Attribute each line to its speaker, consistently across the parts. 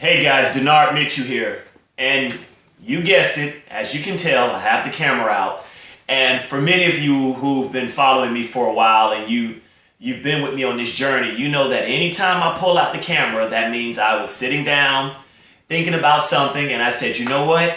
Speaker 1: Hey guys, Dennard Mitchell here, and you guessed it, as you can tell, I have the camera out, and for many of you who've been following me for a while and you've been with me on this journey, you know that anytime I pull out the camera, that means I was sitting down, thinking about something, and I said, you know what?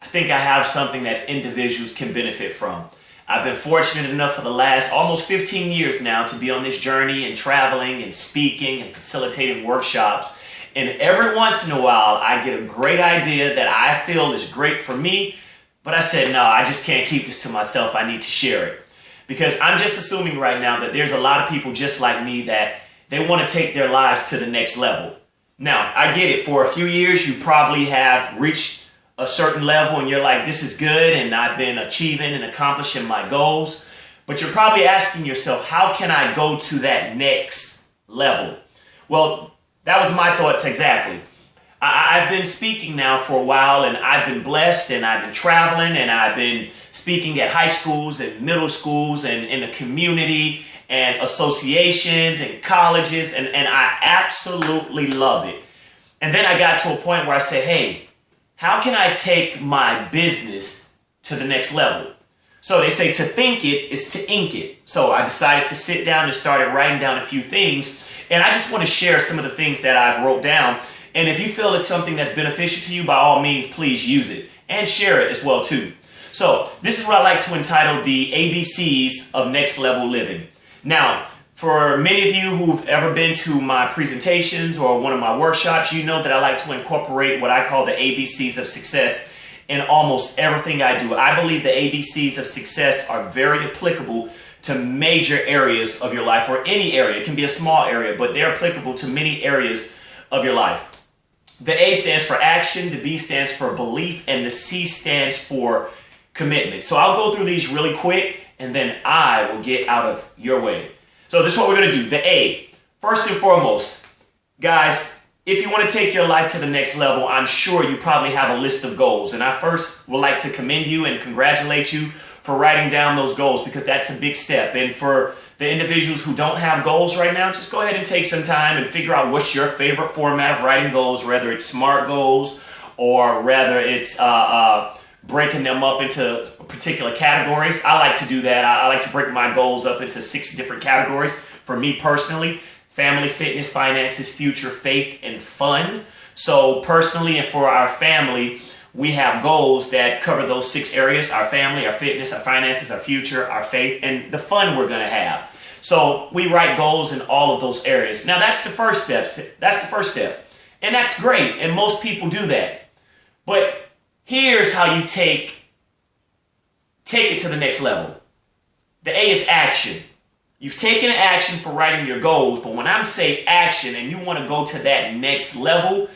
Speaker 1: I think I have something that individuals can benefit from. I've been fortunate enough for the last almost 15 years now to be on this journey and traveling and speaking and facilitating workshops. And every once in a while, I get a great idea that I feel is great for me, but I said, no, I just can't keep this to myself. I need to share it. Because I'm just assuming right now that there's a lot of people just like me that they want to take their lives to the next level. Now, I get it. For a few years, you probably have reached a certain level and you're like, this is good, and I've been achieving and accomplishing my goals. But you're probably asking yourself, how can I go to that next level? Well, that was my thoughts exactly. I've been speaking now for a while, and I've been blessed, and I've been traveling, and I've been speaking at high schools and middle schools and in the community and associations and colleges, and I absolutely love it. And then I got to a point where I said, hey, how can I take my business to the next level? So they say to think it is to ink it. So I decided to sit down and started writing down a few things. And I just want to share some of the things that I've wrote down. And if you feel it's something that's beneficial to you, by all means, please use it and share it as well too. So this is what I like to entitle the ABCs of Next Level Living. Now, for many of you who've ever been to my presentations or one of my workshops, you know that I like to incorporate what I call the ABCs of success in almost everything I do. I believe the ABCs of success are very applicable to major areas of your life, or any area. It can be a small area, but they're applicable to many areas of your life. The A stands for action, the B stands for belief, and the C stands for commitment. So I'll go through these really quick, and then I will get out of your way. So this is what we're gonna do. The A, first and foremost, guys, if you want to take your life to the next level, I'm sure you probably have a list of goals. And I first would like to commend you and congratulate you for writing down those goals, because that's a big step. And for the individuals who don't have goals right now, just go ahead and take some time and figure out what's your favorite format of writing goals, whether it's SMART goals or whether it's breaking them up into particular categories. I like to do that. I like to break my goals up into 6 different categories. For me personally, family, fitness, finances, future, faith, and fun. So personally and for our family, we have goals that cover those 6 areas: our family, our fitness, our finances, our future, our faith, and the fun we're going to have. So we write goals in all of those areas. Now that's the first step. That's the first step. And that's great. And most people do that. But here's how you take it to the next level. The A is action. You've taken action for writing your goals, but when I'm saying action and you want to go to that next level,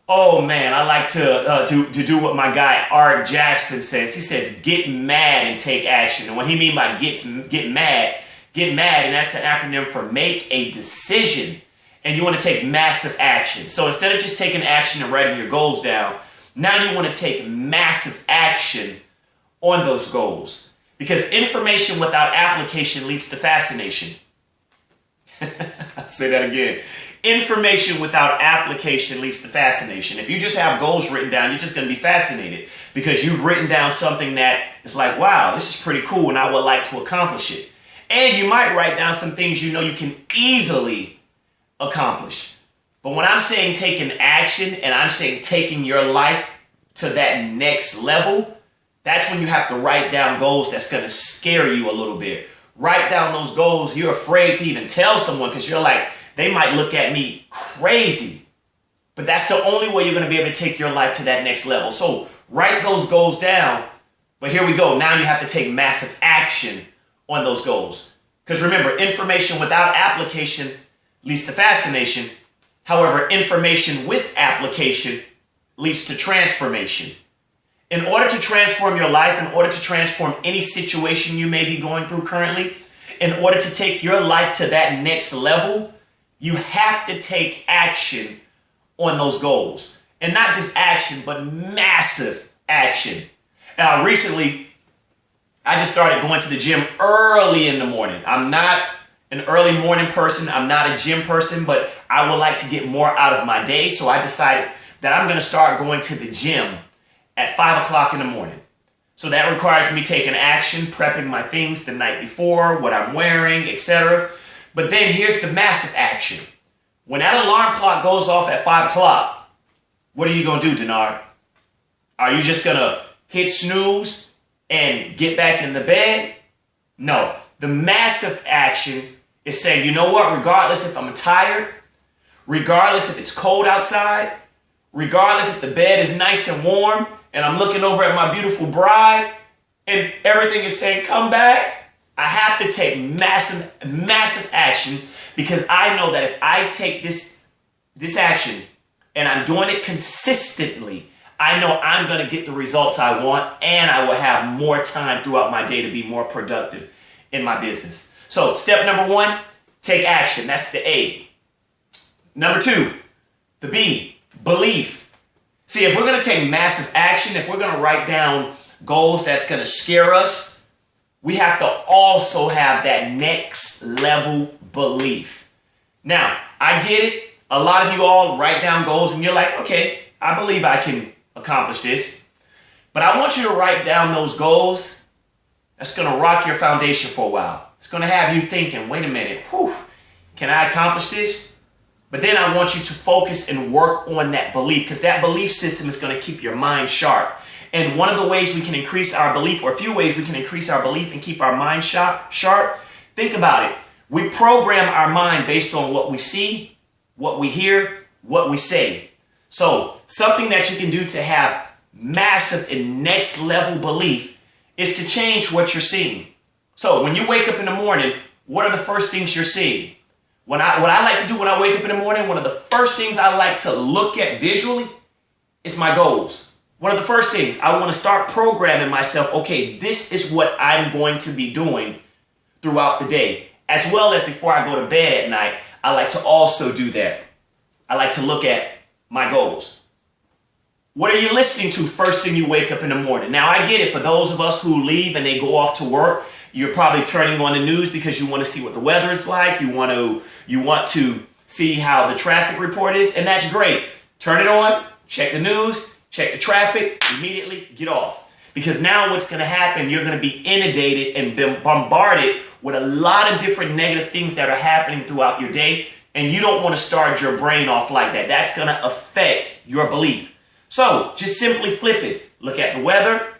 Speaker 1: oh man, I like to do what my guy Art Jackson says. He says, get mad and take action. And what he means by get mad, and that's an acronym for make a decision. And you want to take massive action. So instead of just taking action and writing your goals down, now you want to take massive action on those goals. Because information without application leads to fascination. I'll say that again. Information without application leads to fascination. If you just have goals written down, you're just going to be fascinated because you've written down something that is like, wow, this is pretty cool and I would like to accomplish it. And you might write down some things you know you can easily accomplish. But when I'm saying taking action and I'm saying taking your life to that next level, that's when you have to write down goals that's going to scare you a little bit. Write down those goals you're afraid to even tell someone because you're like, they might look at me crazy. But that's the only way you're going to be able to take your life to that next level. So write those goals down. But here we go. Now you have to take massive action on those goals. Because remember, information without application leads to fascination. However, information with application leads to transformation. In order to transform your life, in order to transform any situation you may be going through currently, in order to take your life to that next level, you have to take action on those goals. And not just action, but massive action. Recently, I just started going to the gym early in the morning. I'm not an early morning person. I'm not a gym person, but I would like to get more out of my day. So I decided that I'm going to start going to the gym at 5 o'clock in the morning. So that requires me taking action, prepping my things the night before, what I'm wearing, etc. But then here's the massive action. When that alarm clock goes off at 5 o'clock, what are you going to do, Dennard? Are you just going to hit snooze and get back in the bed? No. The massive action is saying, you know what, regardless if I'm tired, regardless if it's cold outside, regardless if the bed is nice and warm, and I'm looking over at my beautiful bride, and everything is saying, come back, I have to take massive action, because I know that if I take this action and I'm doing it consistently, I know I'm going to get the results I want, and I will have more time throughout my day to be more productive in my business. So step number 1, take action. That's the A. Number 2, the B, belief. See, if we're going to take massive action, if we're going to write down goals that's going to scare us, we have to also have that next level belief. Now, I get it. A lot of you all write down goals and you're like, okay, I believe I can accomplish this. But I want you to write down those goals that's going to rock your foundation for a while. It's going to have you thinking, wait a minute, can I accomplish this? But then I want you to focus and work on that belief, because that belief system is going to keep your mind sharp. And one of the ways we can increase our belief, or a few ways we can increase our belief and keep our mind sharp, think about it. We program our mind based on what we see, what we hear, what we say. So something that you can do to have massive and next level belief is to change what you're seeing. So when you wake up in the morning, what are the first things you're seeing? What I like to do when I wake up in the morning, one of the first things I like to look at visually is my goals. One of the first things, I want to start programming myself, okay, this is what I'm going to be doing throughout the day. As well as before I go to bed at night, I like to also do that. I like to look at my goals. What are you listening to first thing you wake up in the morning? Now, I get it. For those of us who leave and they go off to work, you're probably turning on the news because you want to see what the weather is like. You want to see how the traffic report is, and that's great. Turn it on, check the news, check the traffic, immediately get off. Because now what's going to happen, you're going to be inundated and bombarded with a lot of different negative things that are happening throughout your day, and you don't want to start your brain off like that. That's going to affect your belief. So just simply flip it. Look at the weather,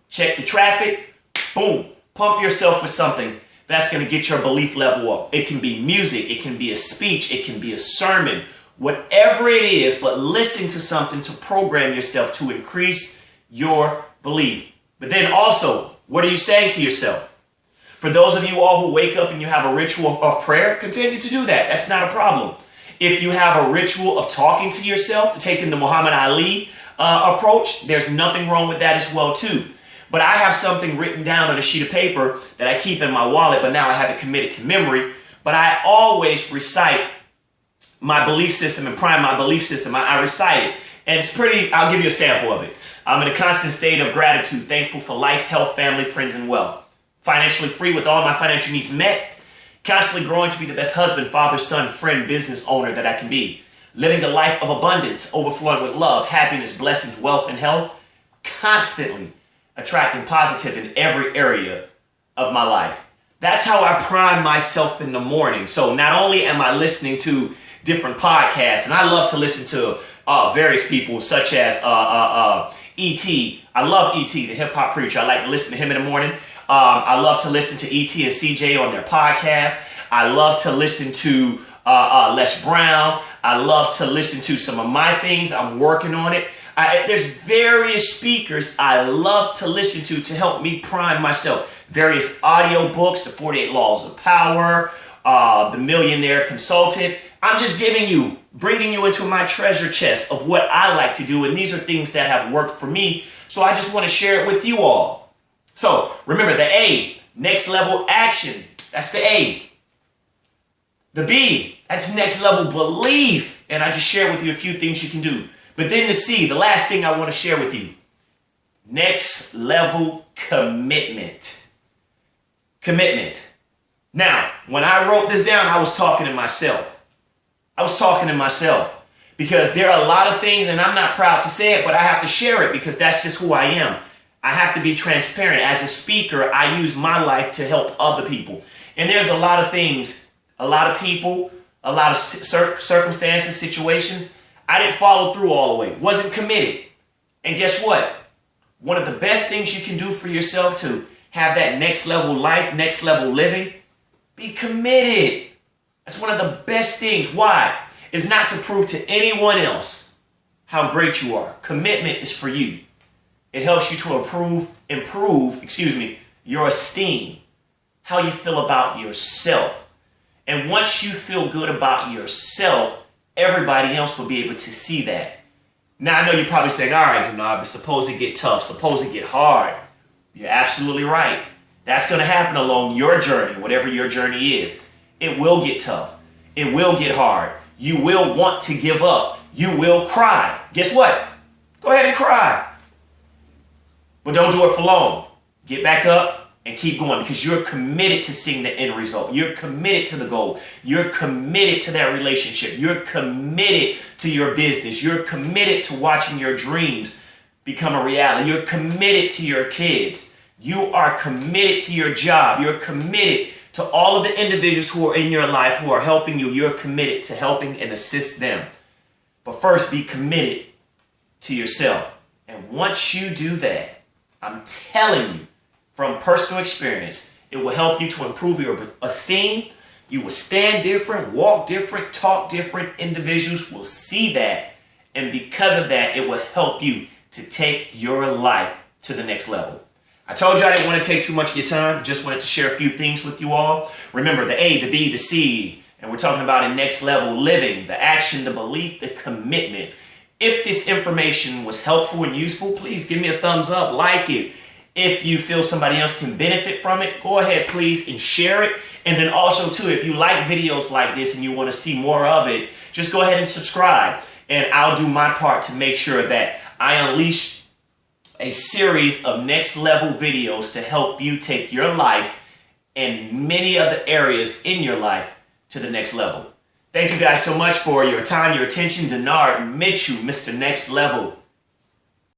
Speaker 1: check the traffic, boom. Pump yourself with something that's going to get your belief level up. It can be music, it can be a speech, it can be a sermon, whatever it is, but listen to something to program yourself to increase your belief. But then also, what are you saying to yourself? For those of you all who wake up and you have a ritual of prayer, continue to do that. That's not a problem. If you have a ritual of talking to yourself, taking the Muhammad Ali approach, there's nothing wrong with that as well too. But I have something written down on a sheet of paper that I keep in my wallet, but now I have it committed to memory. But I always recite my belief system and prime my belief system. I recite it. And it's pretty, I'll give you a sample of it. I'm in a constant state of gratitude, thankful for life, health, family, friends, and wealth. Financially free with all my financial needs met. Constantly growing to be the best husband, father, son, friend, business owner that I can be. Living a life of abundance, overflowing with love, happiness, blessings, wealth, and health. Constantly attracting positive in every area of my life. That's how I prime myself in the morning. So not only am I listening to different podcasts, and I love to listen to various people such as E.T. I love E.T., the hip hop preacher. I like to listen to him in the morning. I love to listen to E.T. and C.J. on their podcast. I love to listen to Les Brown. I love to listen to some of my things. I'm working on it. There's various speakers I love to listen to help me prime myself. Various audio books, The 48 Laws of Power, The Millionaire Consultant. I'm just bringing you into my treasure chest of what I like to do. And these are things that have worked for me. So I just want to share it with you all. So remember the A, next level action. That's the A. The B, that's next level belief. And I just share with you a few things you can do. But then the C, the last thing I want to share with you, next level commitment. Commitment. Now, when I wrote this down, I was talking to myself. Because there are a lot of things, and I'm not proud to say it, but I have to share it because that's just who I am. I have to be transparent. As a speaker, I use my life to help other people. And there's a lot of things, a lot of people, a lot of circumstances, situations. I didn't follow through all the way, wasn't committed. And guess what? One of the best things you can do for yourself to have that next level life, next level living, be committed. That's one of the best things. Why? It's not to prove to anyone else how great you are. Commitment is for you. It helps you to improve your esteem, how you feel about yourself. And once you feel good about yourself, everybody else will be able to see that. Now, I know you're probably saying, all right, Dennard, but suppose it get tough, suppose it get hard. You're absolutely right. That's going to happen along your journey, whatever your journey is. It will get tough. It will get hard. You will want to give up. You will cry. Guess what? Go ahead and cry. But don't do it for long. Get back up and keep going because you're committed to seeing the end result. You're committed to the goal. You're committed to that relationship. You're committed to your business. You're committed to watching your dreams become a reality. You're committed to your kids. You are committed to your job. You're committed to all of the individuals who are in your life who are helping you. You're committed to helping and assist them. But first, be committed to yourself. And once you do that, I'm telling you from personal experience, it will help you to improve your esteem. You will stand different, walk different, talk different. Individuals will see that. And because of that, it will help you to take your life to the next level. I told you I didn't want to take too much of your time. Just wanted to share a few things with you all. Remember the A, the B, the C. And we're talking about a next level living, the action, the belief, the commitment. If this information was helpful and useful, please give me a thumbs up, like it. If you feel somebody else can benefit from it, go ahead, please, and share it. And then also, too, if you like videos like this and you want to see more of it, just go ahead and subscribe. And I'll do my part to make sure that I unleash a series of next level videos to help you take your life and many other areas in your life to the next level. Thank you guys so much for your time, your attention. Dennard Mitchell, Mr. Next Level.